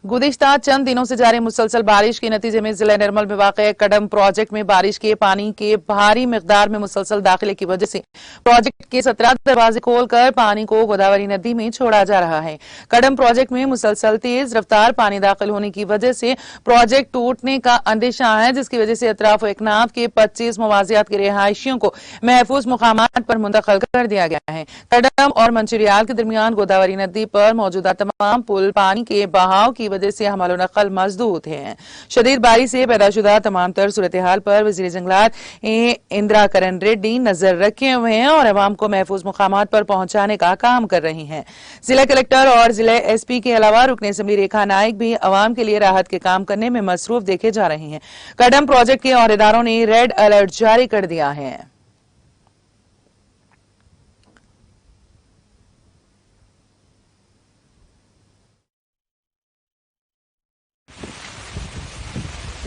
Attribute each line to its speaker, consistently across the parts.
Speaker 1: गुज़िश्ता चंद दिनों से जारी मुसलसल बारिश के नतीजे में जिला निर्मल में वाक़ कड़म प्रोजेक्ट में बारिश के पानी के भारी मिकदार में मुसलसल दाखिले की वजह से प्रोजेक्ट के 17 दरवाजे खोलकर पानी को गोदावरी नदी में छोड़ा जा रहा है। कड़म प्रोजेक्ट में मुसलसल तेज रफ्तार पानी दाखिल होने की वजह से प्रोजेक्ट टूटने का अंदेशा है, जिसकी वजह से अतराफ एकनाफ के 25 मवाजियात के रिहायशियों को महफूज मुकामात पर मुंतकिल कर दिया गया है। कड़म और मंचिरियाल के दरमियान गोदावरी नदी पर मौजूदा तमाम पुल पानी के बहाव की वजह से हमाल नकल मजदूद है। शदीद बारिश से पैदाशुदा तमाम तर सूरत हाल पर वज़ीर जंगलात इंदिरा करण रेड्डी नजर रखे हुए हैं और अवाम को महफूज मुकामात पर पहुंचाने का काम कर रही हैं। जिला कलेक्टर और जिला एसपी के अलावा रुकन असम्बली रेखा नाइक भी अवाम के लिए राहत के काम करने में मसरूफ देखे जा रहे हैं। कड़म प्रोजेक्ट के औहदेदारों ने रेड अलर्ट जारी कर दिया है।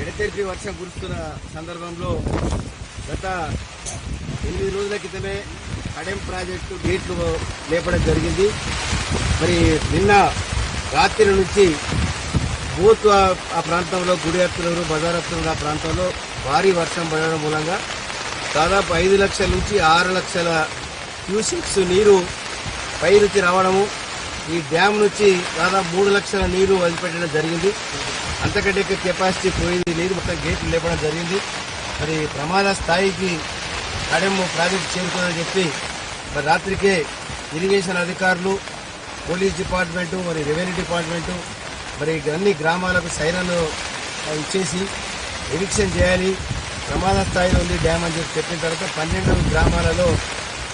Speaker 2: ఎడతెరిపి వర్షం కురుస్తున్న సందర్భంలో గత 8 రోజుల క్రితమే కడెం ప్రాజెక్టు గేట్లు లేపడం జరిగింది। మరి నిన్న రాత్రి నుంచి బోత్ ఆ ప్రాంతంలో గుడియత్తులూరు బజారత్తులూరు ఆ ప్రాంతంలో భారీ వర్షం పడడం మూలంగా దాదాపు 5 లక్షల నుంచి 6 లక్షల క్యూసెక్స్ నీరు పై నుంచి రావడము, ఈ డ్యామ్ నుంచి దాదాపు 3 లక్షల నీరు వదిలిపెట్టడం జరిగింది। అంతకంటే కెపాసిటీ పోయింది, నీరు మొత్తం గేట్లు లేపడం జరిగింది। మరి ప్రమాద స్థాయికి కడెం ప్రాజెక్టు చేరుకుందని చెప్పి మరి రాత్రికే ఇరిగేషన్ అధికారులు, పోలీస్ డిపార్ట్మెంటు, మరి రెవెన్యూ డిపార్ట్మెంటు మరి అన్ని గ్రామాలకు సైరన్లు ఇచ్చేసి ఎవిక్షన్ చేయాలి, ప్రమాద స్థాయిలో ఉంది డ్యామ్ అని చెప్పిన తర్వాత 12 గ్రామాలలో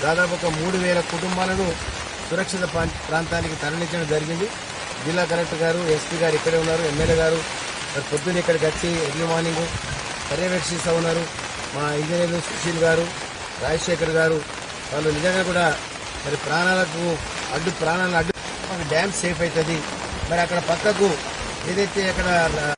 Speaker 2: దాదాపు ఒక 3000 కుటుంబాలను సురక్షిత ప్రాంతానికి తరలించడం జరిగింది। జిల్లా కలెక్టర్ గారు, ఎస్పీ గారు ఇక్కడే ఉన్నారు, ఎమ్మెల్యే గారు మరి పొద్దున్న ఇక్కడికి వచ్చి ఎర్లీ మార్నింగ్ పర్యవేక్షిస్తూ ఉన్నారు। మా ఇంజనీర్లు సుశీల్ గారు, రాజశేఖర్ గారు వాళ్ళు నిజంగా కూడా మరి ప్రాణాలను అడ్డు డ్యామ్ సేఫ్ అవుతుంది। మరి అక్కడ పక్కకు ఏదైతే అక్కడ